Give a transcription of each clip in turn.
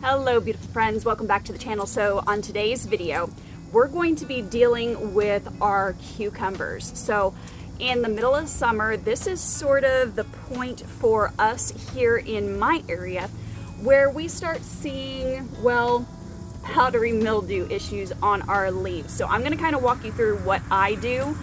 Hello beautiful friends, welcome back to the channel. So on today's video, we're going to be dealing with our cucumbers. So in the middle of summer, this is sort of the point for us here in my area where we start seeing, well, powdery mildew issues on our leaves. So I'm going to kind of walk you through what I do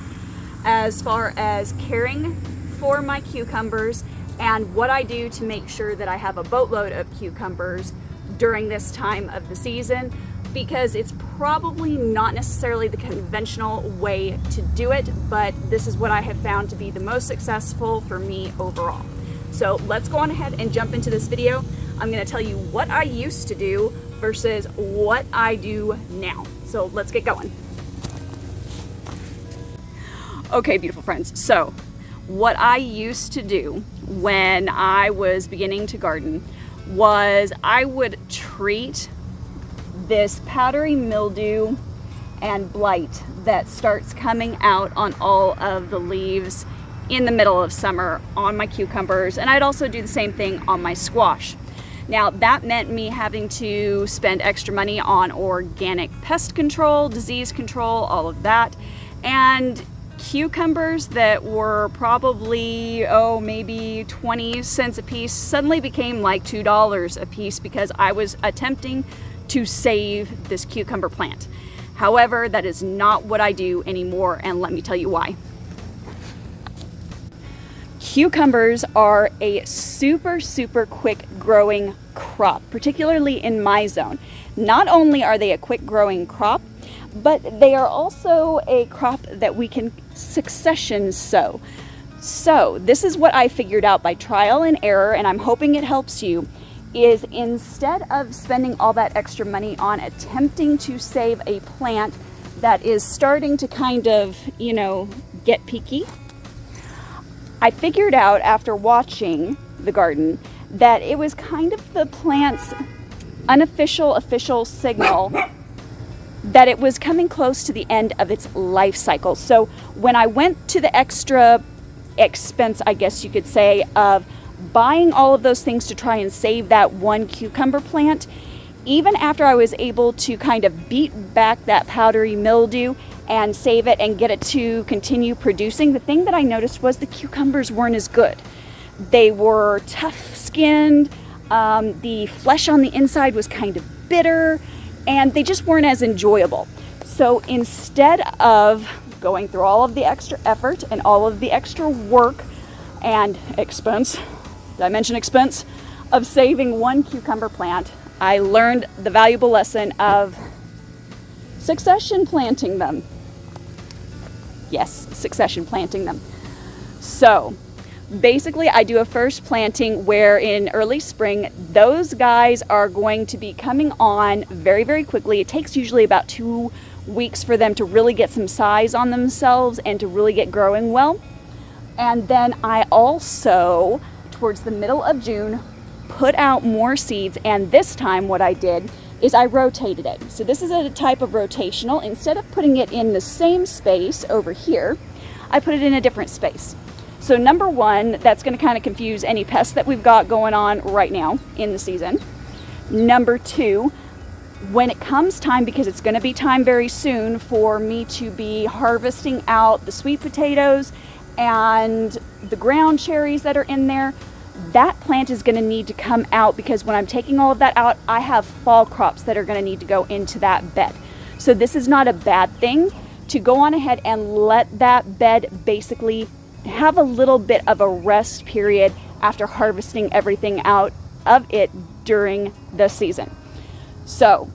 as far as caring for my cucumbers and what I do to make sure that I have a boatload of cucumbers during this time of the season, because it's probably not necessarily the conventional way to do it, but this is what I have found to be the most successful for me overall. So let's go on ahead and jump into this video. I'm going to tell you what I used to do versus what I do now. So let's get going. Okay, beautiful friends. So what I used to do when I was beginning to garden was I would treat this powdery mildew and blight that starts coming out on all of the leaves in the middle of summer on my cucumbers, and I'd also do the same thing on my squash. Now that meant me having to spend extra money on organic pest control, disease control, all of that, and cucumbers that were probably, maybe 20 cents a piece suddenly became like $2 a piece because I was attempting to save this cucumber plant. However, that is not what I do anymore, and let me tell you why. Cucumbers are a super quick growing crop, particularly in my zone. Not only are they a quick growing crop, but they are also a crop that we can succession sow. So this is what I figured out by trial and error, and I'm hoping it helps you, is instead of spending all that extra money on attempting to save a plant that is starting to kind of, get peaky, I figured out after watching the garden that it was kind of the plant's official signal that it was coming close to the end of its life cycle. So when I went to the extra expense, I guess you could say, of buying all of those things to try and save that one cucumber plant, even after I was able to kind of beat back that powdery mildew and save it and get it to continue producing, the thing that I noticed was the cucumbers weren't as good. They were tough-skinned, the flesh on the inside was kind of bitter, and they just weren't as enjoyable. So instead of going through all of the extra effort and all of the extra work and expense, did I mention expense, of saving one cucumber plant, I learned the valuable lesson of succession planting them. Yes, succession planting them. So basically, I do a first planting where in early spring, those guys are going to be coming on very quickly. It takes usually about 2 weeks for them to really get some size on themselves and to really get growing well. And then I also, towards the middle of June, put out more seeds, and this time what I did is I rotated it. So this is a type of rotational. Instead of putting it in the same space over here, I put it in a different space. So number one, that's going to kind of confuse any pests that we've got going on right now in the season. Number two, when it comes time, because it's going to be time very soon for me to be harvesting out the sweet potatoes and the ground cherries that are in there, that plant is going to need to come out, because when I'm taking all of that out, I have fall crops that are going to need to go into that bed. So this is not a bad thing to go on ahead and let that bed basically have a little bit of a rest period after harvesting everything out of it during the season. So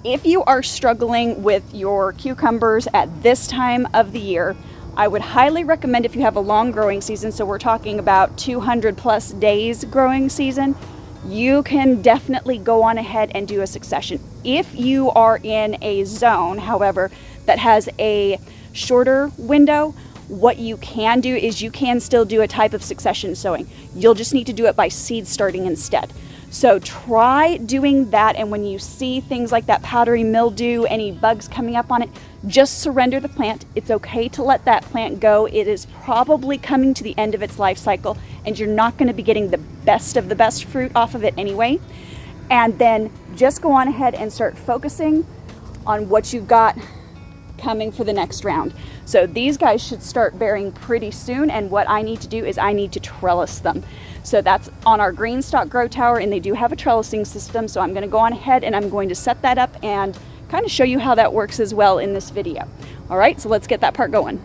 if you are struggling with your cucumbers at this time of the year, I would highly recommend, if you have a long growing season, so we're talking about 200 plus days growing season, you can definitely go on ahead and do a succession. If you are in a zone, however, that has a shorter window, what you can do is you can still do a type of succession sowing. You'll just need to do it by seed starting instead. So try doing that, and when you see things like that powdery mildew, any bugs coming up on it, just surrender the plant. It's okay to let that plant go. It is probably coming to the end of its life cycle, and you're not going to be getting the best of the best fruit off of it anyway. and then just go on ahead and start focusing on what you've got coming for the next round. So these guys should start bearing pretty soon, and what I need to do is I need to trellis them. So that's on our green stock grow tower, and they do have a trellising system, so I'm going to go on ahead and I'm going to set that up and kind of show you how that works as well in this video. All right, so let's get that part going.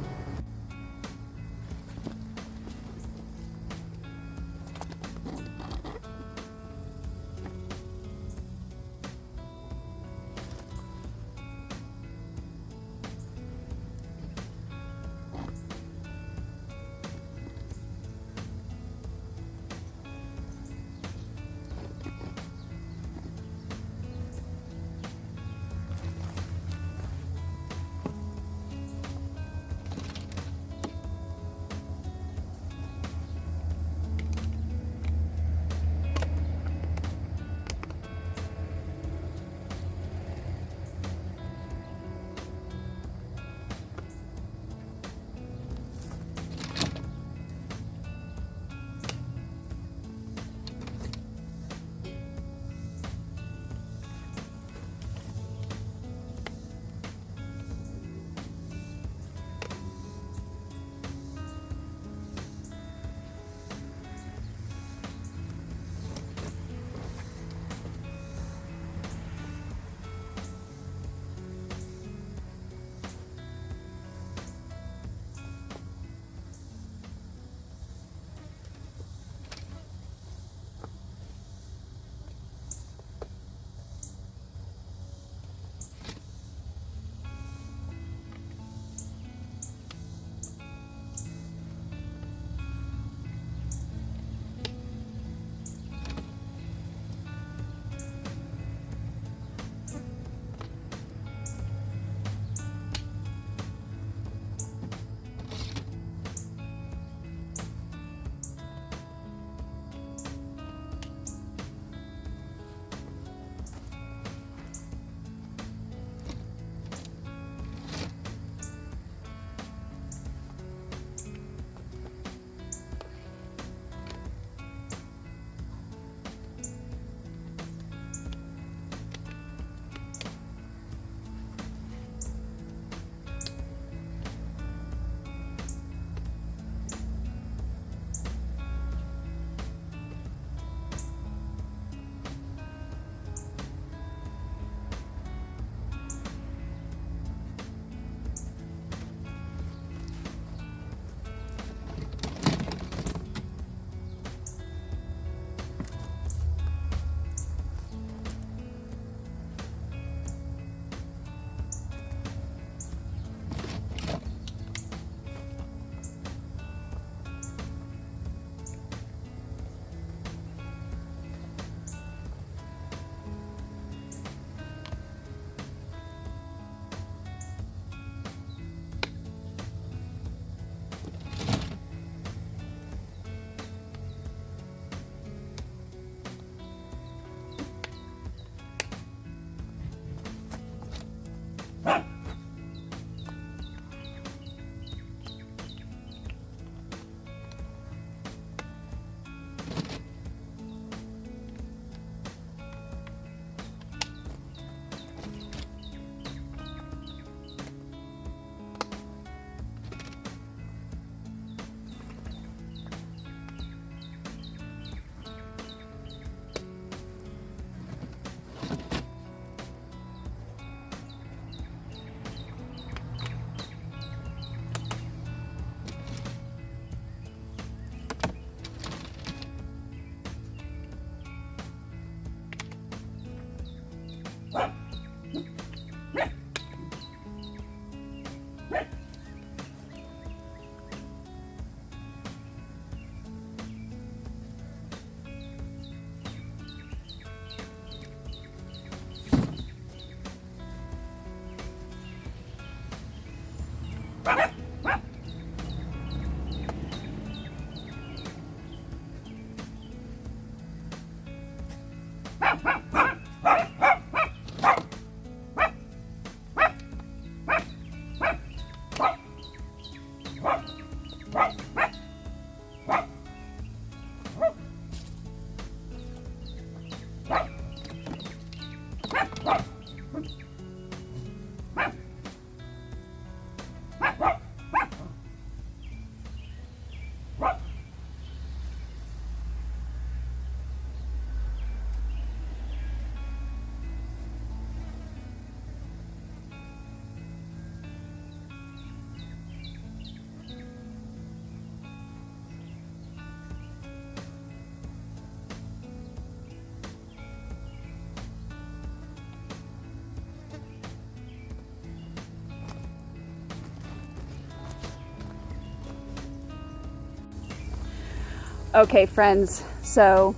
Okay, friends, so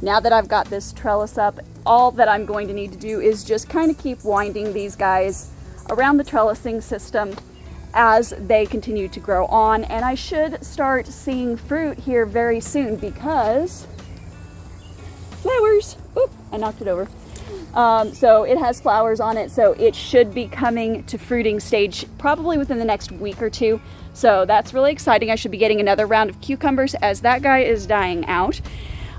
now that I've got this trellis up, all that I'm going to need to do is just kind of keep winding these guys around the trellising system as they continue to grow on, and I should start seeing fruit here very soon because flowers. Oop, I knocked it over. So it has flowers on it, so it should be coming to fruiting stage probably within the next week or two. So that's really exciting. I should be getting another round of cucumbers as that guy is dying out.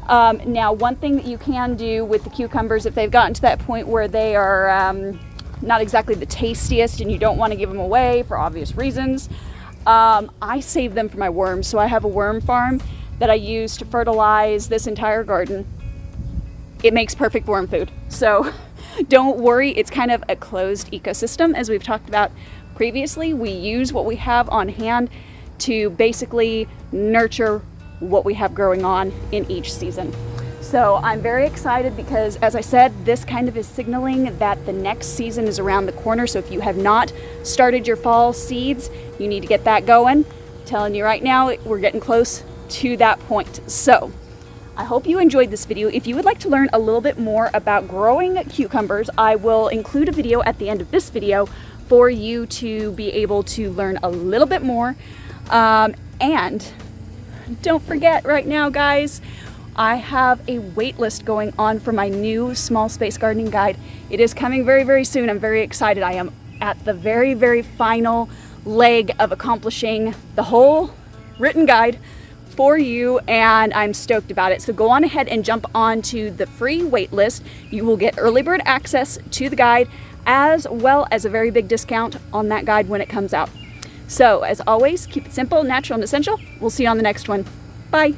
Now, one thing that you can do with the cucumbers, if they've gotten to that point where they are not exactly the tastiest and you don't want to give them away for obvious reasons, I save them for my worms. So I have a worm farm that I use to fertilize this entire garden. It makes perfect worm food. So don't worry, it's kind of a closed ecosystem. As we've talked about previously, we use what we have on hand to basically nurture what we have growing on in each season. So I'm very excited because, as I said, this kind of is signaling that the next season is around the corner. So if you have not started your fall seeds, you need to get that going. I'm telling you right now, we're getting close to that point. So I hope you enjoyed this video. If you would like to learn a little bit more about growing cucumbers, I will include a video at the end of this video for you to be able to learn a little bit more. And don't forget right now, guys, I have a wait list going on for my new small space gardening guide. It is coming very, very soon. I'm very excited. I am at the very, very final leg of accomplishing the whole written guide for you, and I'm stoked about it. So go on ahead and jump onto the free wait list. You will get early bird access to the guide as well as a very big discount on that guide when it comes out. So as always, keep it simple, natural, and essential. We'll see you on the next one. Bye.